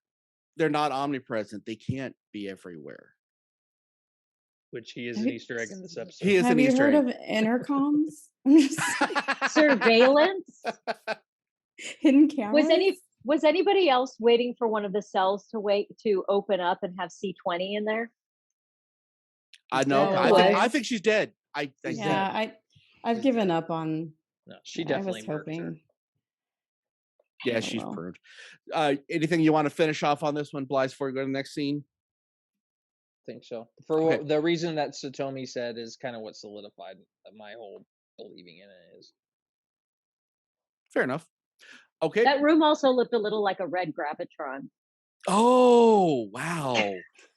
not omnipresent. They can't be everywhere. Which he is an Easter egg in this episode. He is an Easter egg. Have you heard of intercoms? Surveillance? Hidden cameras? Was anybody else waiting for one of the cells to open up and have C-20 in there? I know. I think she's dead. I've given up on. No, she definitely I was hoping. Yeah, she's pruned. Anything you want to finish off on this one, Blythe, before we go to the next scene? I think so. For the reason that Satomi said is kind of what solidified my whole believing in it is. Fair enough. Okay. That room also looked a little like a red Gravitron. Oh, wow.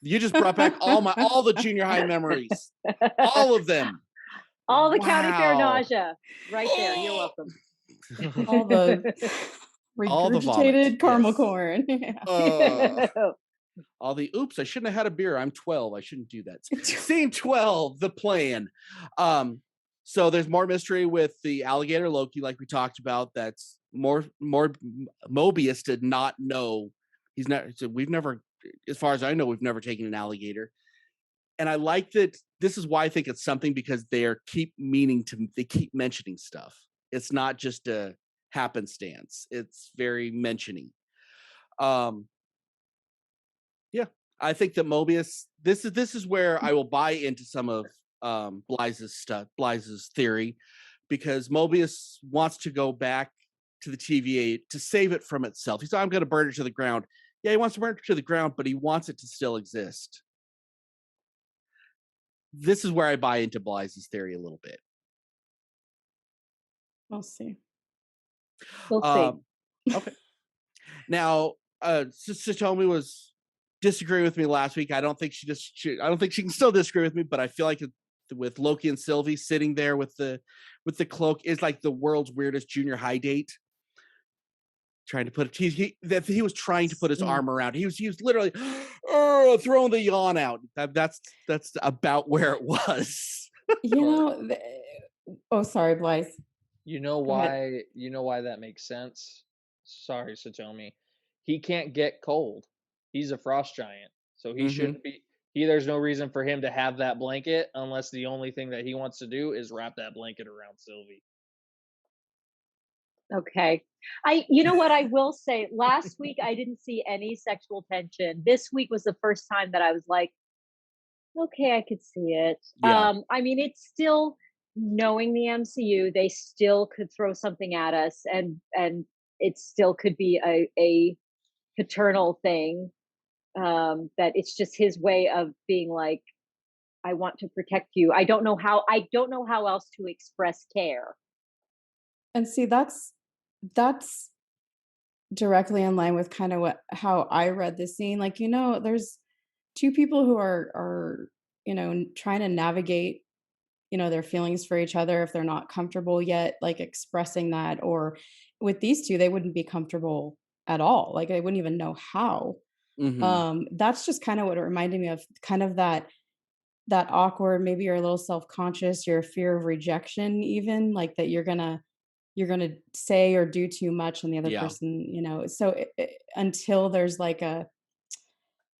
You just brought back all the junior high memories. All of them. All the county fair nausea. Right there. You're welcome. All the regurgitated caramel corn. All the oops, I shouldn't have had a beer. I'm 12. I shouldn't do that. Scene 12, the plan. So there's more mystery with the alligator Loki, like we talked about. That's more Mobius did not know. We've never, as far as I know, we've never taken an alligator. And I like that. This is why I think it's something, because they keep mentioning stuff. It's not just a happenstance. It's very mentioning. Yeah, I think that Mobius. This is where I will buy into some of Blythe's theory, because Mobius wants to go back to the TVA to save it from itself. He said, "I'm going to burn it to the ground." Yeah, he wants to burn it to the ground, but he wants it to still exist. This is where I buy into Blythe's theory a little bit. We'll see. We'll see. Okay. Now, Satomi was disagreeing with me last week. I don't think I don't think she can still disagree with me, but I feel like with Loki and Sylvie sitting there with the cloak is like the world's weirdest junior high date. Trying to put he was trying to put his arm around. He was literally throwing the yawn out. That's about where it was. Sorry, Blythe. You know why that makes sense? Sorry, Satomi. He can't get cold. He's a frost giant. So he shouldn't be there's no reason for him to have that blanket unless the only thing that he wants to do is wrap that blanket around Sylvie. Okay. You know what I will say? Last week, I didn't see any sexual tension. This week was the first time that I was like, okay, I could see it. Yeah. I mean, it's still knowing the MCU, they still could throw something at us, and it still could be a paternal thing. That it's just his way of being like, I want to protect you. I don't know how. I don't know how else to express care. And see, that's directly in line with kind of how I read the scene. Like, there's two people who are trying to navigate their feelings for each other if they're not comfortable yet, like expressing that. Or with these two, they wouldn't be comfortable at all. Like they wouldn't even know how. That's just kind of what it reminded me of, kind of that awkward, maybe you're a little self-conscious, your fear of rejection, even like that you're gonna say or do too much and the other Yeah. person. So until there's like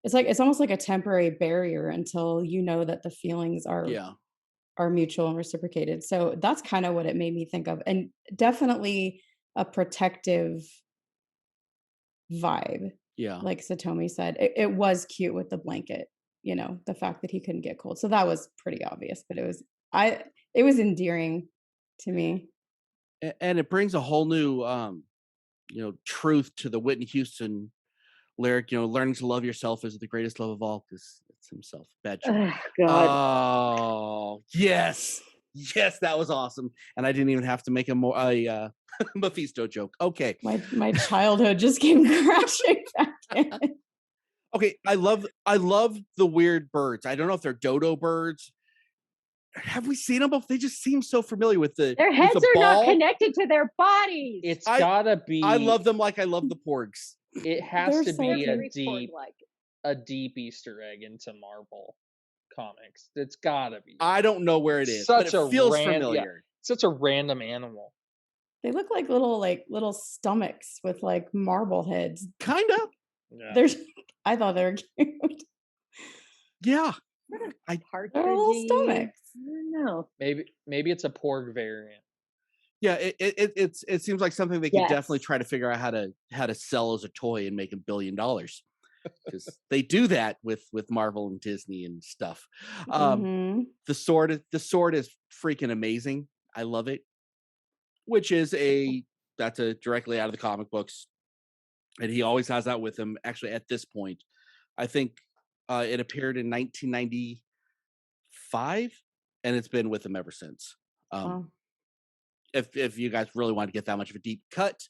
it's almost like a temporary barrier until that the feelings Yeah. are mutual and reciprocated. So that's kind of what it made me think of, and definitely a protective vibe. Yeah. Like Satomi said, it was cute with the blanket, the fact that he couldn't get cold. So that was pretty obvious, but it was endearing to me. And it brings a whole new truth to the Whitney Houston lyric, learning to love yourself is the greatest love of all, because it's himself. Bad joke. Oh, God. Oh, yes. Yes, that was awesome. And I didn't even have to make a Mephisto joke. Okay. My childhood just came crashing back in. Okay, I love the weird birds. I don't know if they're dodo birds. Have we seen them before? They just seem so familiar with the Their heads with the are not ball. connected to their bodies. It's gotta be. I love them like I love the porgs. It has They're to so be cute. a deep Easter egg into Marvel comics. It's gotta be. I don't know where it is, but it feels familiar. Such a random animal. They look like little stomachs with like marble heads. Kind of. Yeah. I thought they were cute. Yeah. Partridge. They're little stomachs. I don't know. Maybe it's a porg variant. Yeah, it seems like something they could Yes. definitely try to figure out how to sell as a toy and make $1 billion, because they do that with Marvel and Disney and stuff. The sword is freaking amazing. I love it. Which is that's directly out of the comic books, and he always has that with him. Actually, at this point, I think it appeared in 1995, and it's been with him ever since. Wow. If you guys really want to get that much of a deep cut.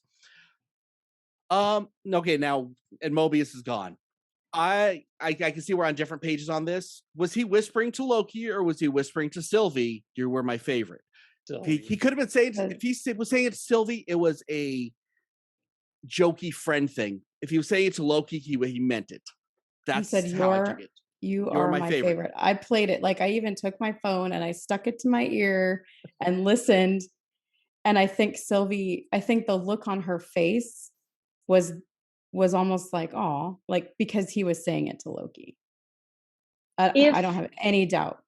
Okay, now, and Mobius is gone. I can see we're on different pages on this. Was he whispering to Loki, or was he whispering to Sylvie? You were my favorite. He could have been saying, if he was saying it to Sylvie, it was a jokey friend thing. If he was saying it to Loki, he meant it. That's how I took it. You are my favorite. I played it. Like I even took my phone and I stuck it to my ear and listened. And I think the look on her face was almost like, oh, like because he was saying it to Loki. I don't have any doubt.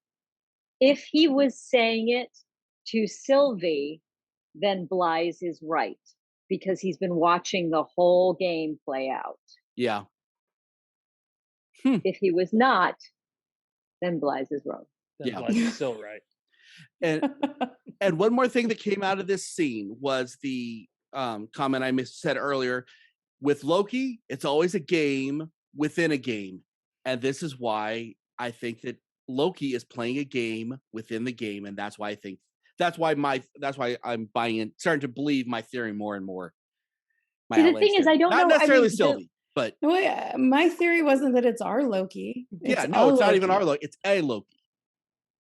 If he was saying it to Sylvie, then Blythe is right, because he's been watching the whole game play out. Yeah. If he was not, then Blythe is wrong. Then Blythe is still right. And one more thing that came out of this scene was the comment I said earlier. With Loki, it's always a game within a game. And this is why I think that Loki is playing a game within the game. And that's why I'm buying it, starting to believe my theory more and more. See, the thing is, I don't know. Not necessarily Sylvie, but. No, my theory wasn't that it's our Loki. It's not even our Loki. It's a Loki.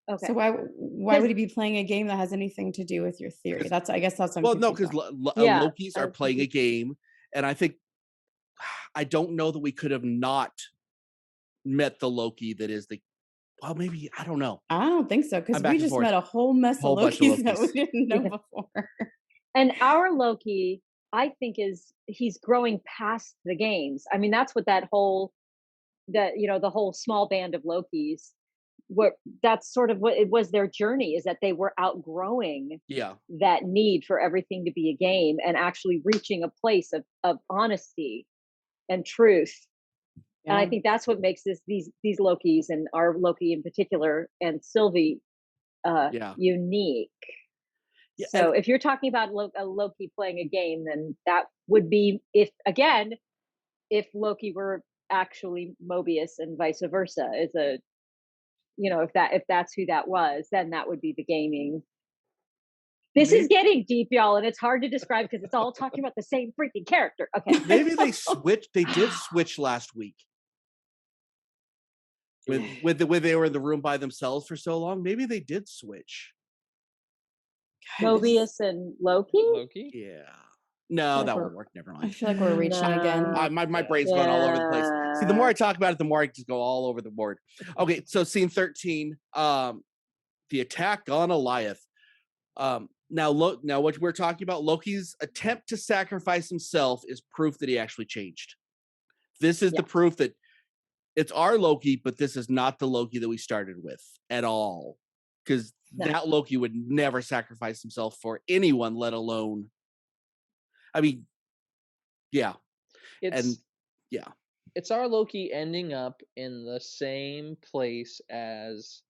Okay. So why would he be playing a game that has anything to do with your theory? I guess that's well, no, because Lokis are playing a game, and I don't know that we could have not met the Loki that is the. Well, maybe I don't know. I don't think so, because we just met a whole mess of Lokis that we didn't know before. And our Loki, I think, he's growing past the games. I mean, that's what the whole small band of Lokis. That's sort of what it was, their journey, is that they were outgrowing that need for everything to be a game and actually reaching a place of honesty and truth. And I think that's what makes these Lokis, and our Loki in particular, and Sylvie, Yeah. unique. Yeah, So if you're talking about a Loki playing a game, then that would be if Loki were actually Mobius and vice versa. Is a if that's who that was, then that would be the gaming. This is getting deep, y'all, and it's hard to describe because it's all talking about the same freaking character. Okay. maybe they switched. They did switch last week with the way they were in the room by themselves for so long. Maybe they did switch. Mobius and Loki? Loki? Yeah. No, like that we're- won't work. Never I mind. feel like we're reaching again. My brain's going all over the place. See, the more I talk about it, the more I just go all over the board. Okay, so scene 13, the attack on Eliath. Now what we're talking about, Loki's attempt to sacrifice himself is proof that he actually changed. This is the proof that it's our Loki, but this is not the Loki that we started with at all. Because that Loki would never sacrifice himself for anyone, let alone. I mean, yeah. It's our Loki ending up in the same place as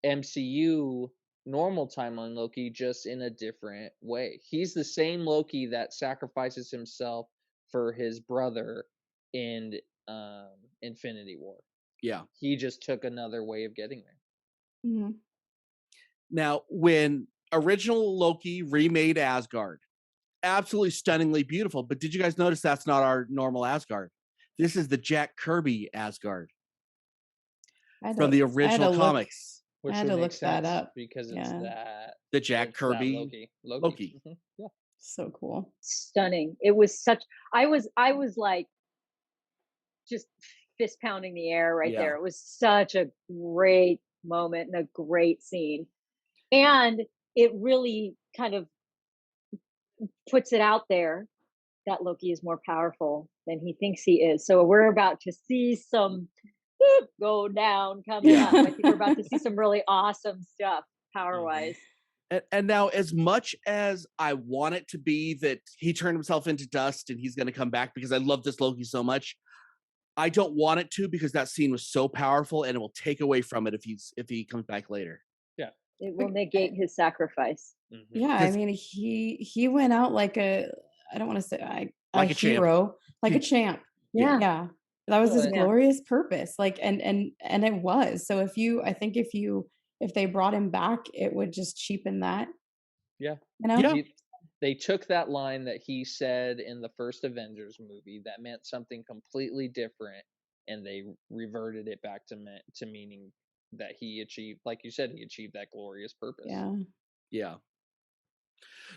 MCU normal timeline Loki, just in a different way. He's the same Loki that sacrifices himself for his brother in Infinity War. Yeah. He just took another way of getting there. Mm-hmm. Now, when original Loki remade Asgard, absolutely stunningly beautiful, but did you guys notice that's not our normal Asgard? This is the Jack Kirby Asgard from the original comics. Which I had would to make look that sense up because it's the Jack Kirby Loki. Loki. Yeah. So cool. Stunning. It was such I was like just fist pounding the air right there. It was such a great moment and a great scene. And it really kind of puts it out there that Loki is more powerful than he thinks he is. So we're about to see some go down coming up. I think we're about to see some really awesome stuff power-wise. And now, as much as I want it to be that he turned himself into dust and he's going to come back because I love this Loki so much, I don't want it to, because that scene was so powerful and it will take away from it if he comes back later. Yeah. It will negate his sacrifice. Mm-hmm. Yeah, I mean, he went out like I don't want to say like a hero, champ. Like a champ. Yeah. That was his glorious purpose. Like, and it was. So if they brought him back, it would just cheapen that. Yeah. You know? Yeah. They took that line that he said in the first Avengers movie that meant something completely different, and they reverted it back to meaning that he achieved, like you said, he achieved that glorious purpose. Yeah.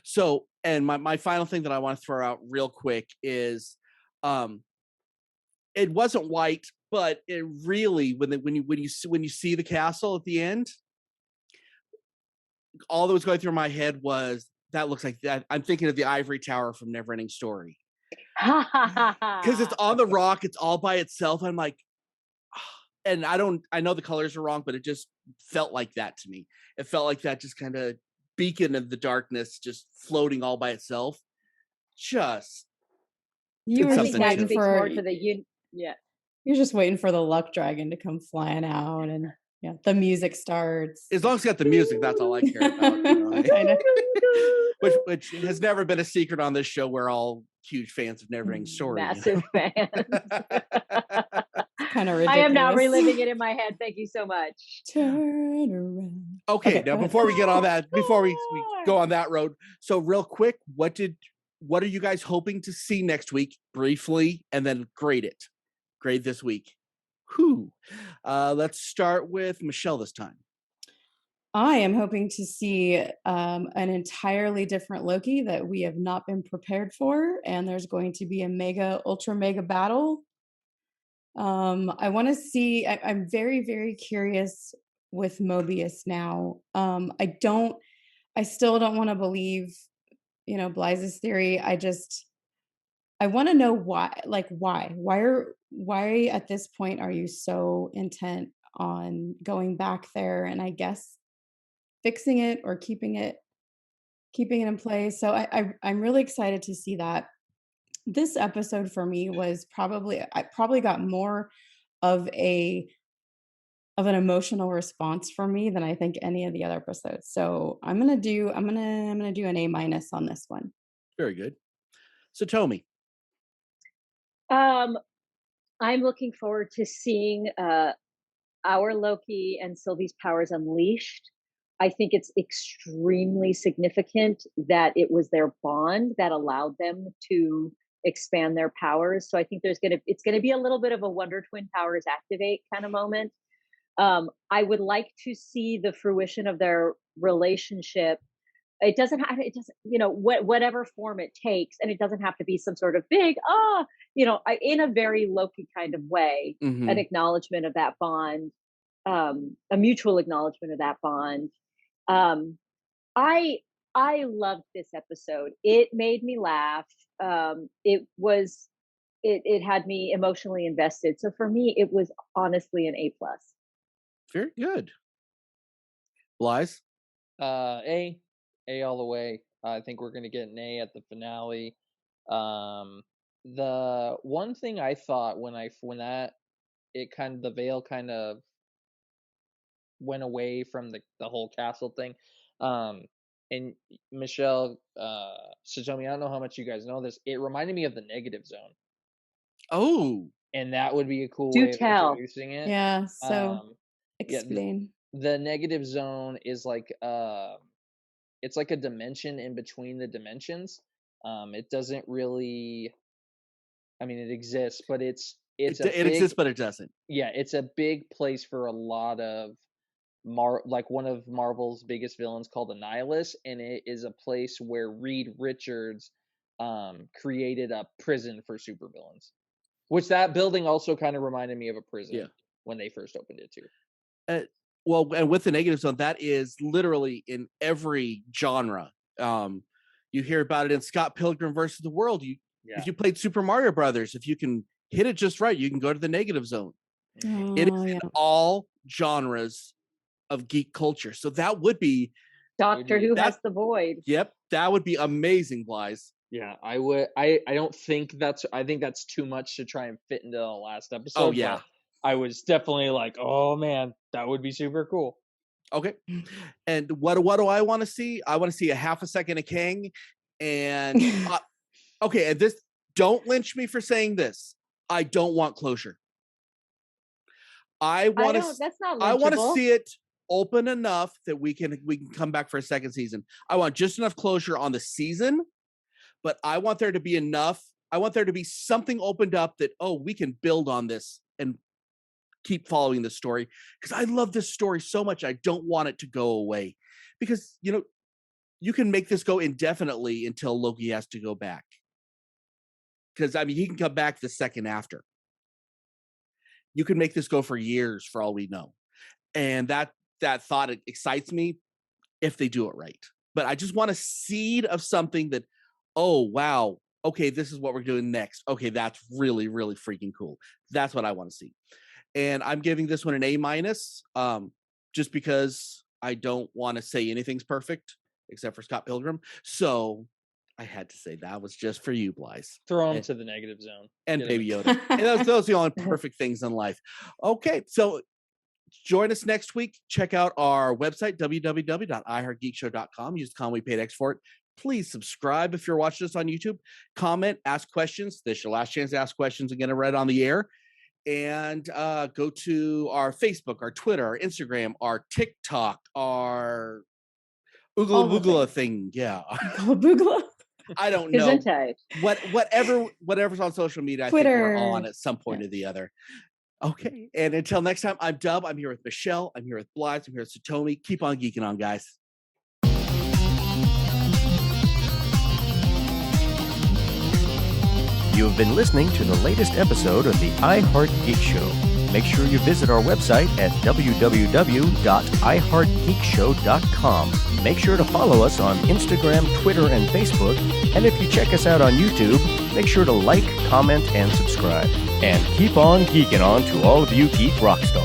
So, and my final thing that I want to throw out real quick is, it wasn't white, but it really, when you see the castle at the end, all that was going through my head was, that looks like that. I'm thinking of the ivory tower from Neverending Story. Because it's on the rock, it's all by itself. I'm like, and I know the colors are wrong, but it just felt like that to me. It felt like that just kind of beacon of the darkness, just floating all by itself. Just you were just waiting for You're just waiting for the luck dragon to come flying out, and the music starts. As long as it's got the music, that's all I care about. I know. which has never been a secret on this show. We're all huge fans of Neverending Story. Massive fans. Kind of ridiculous. I am now reliving it in my head. Thank you so much. Turn around. Okay, now before we get on that, before we go on that road, so real quick, what are you guys hoping to see next week, briefly, and then grade this week? Let's start with Michelle this time. I am hoping to see an entirely different Loki that we have not been prepared for, and there's going to be a ultra mega battle. I want to see. I'm very, very curious with Mobius now. I still don't want to believe, Blythe's theory. I want to know why. Like, why at this point are you so intent on going back there? And I guess fixing it or keeping it in place. So I'm really excited to see that. This episode for me was I probably got more of a of an emotional response from me than I think any of the other episodes. So I'm gonna do an A- on this one. Very good. So Tomi. Um, I'm looking forward to seeing our Loki and Sylvie's powers unleashed. I think it's extremely significant that it was their bond that allowed them to expand their powers. So I think it's gonna be a little bit of a Wonder Twin powers activate kind of moment. I would like to see the fruition of their relationship. It doesn't have, it doesn't, whatever form it takes, and it doesn't have to be some sort of big, in a very Loki kind of way, an acknowledgement of that bond, a mutual acknowledgement of that bond. I loved this episode. It made me laugh. It had me emotionally invested. So for me, it was honestly an A+. Very good. Blythe? A all the way. I think we're gonna get an A at the finale. The one thing I thought when the veil kind of went away from the whole castle thing, and Michelle, Satomi, I don't know how much you guys know this. It reminded me of the Negative Zone. Oh, and that would be a cool Do way of tell. introducing it. Yeah. So yeah, explain. the Negative Zone is like it's like a dimension in between the dimensions. It doesn't really, I mean, it exists, but it exists, but it doesn't. Yeah, it's a big place for a lot of like one of Marvel's biggest villains called Annihilus, and it is a place where Reed Richards created a prison for supervillains. Which that building also kind of reminded me of a prison when they first opened it too. Well, and with the Negative Zone, that is literally in every genre. You hear about it in Scott Pilgrim versus the World. If you played Super Mario Brothers, if you can hit it just right, you can go to the Negative Zone. It is in all genres of geek culture. So that would be Doctor Who has the void. Yep, that would be amazing, Blythe. Yeah, I would. I don't think I think that's too much to try and fit into the last episode. Oh yeah. I was definitely like, oh man, that would be super cool. Okay. And what do I want to see? I want to see a half a second of Kang. And okay, and this, don't lynch me for saying this. I don't want closure. I want to see it open enough that we can come back for a second season. I want just enough closure on the season, but I want there to be enough. I want there to be something opened up that, we can build on this and keep following the story, because I love this story so much. I don't want it to go away, because you can make this go indefinitely until Loki has to go back, because I mean he can come back the second after. You can make this go for years for all we know, and that thought excites me if they do it right. But I just want a seed of something that, oh wow, okay, this is what we're doing next. Okay, that's really, really freaking cool. That's what I want to see. And I'm giving this one an A-, just because I don't want to say anything's perfect except for Scott Pilgrim. So I had to say that was just for you, Blythe. Throw him to the Negative Zone. And Baby Yoda. And those are the only perfect things in life. Okay, so join us next week. Check out our website, www.iheartgeekshow.com. Use the common we paid X for it. Please subscribe if you're watching us on YouTube. Comment, ask questions. This is your last chance to ask questions and get it read on the air. And go to our Facebook, our Twitter, our Instagram, our TikTok, our Oogla Boogla thing. Yeah. Boogla. I don't know. Whatever's on social media, Twitter. I think we're on at some point or the other. Okay. And until next time, I'm Dub. I'm here with Michelle. I'm here with Blythe. I'm here with Satomi. Keep on geeking on, guys. You have been listening to the latest episode of the iHeart Geek Show. Make sure you visit our website at www.iheartgeekshow.com. Make sure to follow us on Instagram, Twitter, and Facebook. And if you check us out on YouTube, make sure to like, comment, and subscribe. And keep on geeking on to all of you geek rock stars.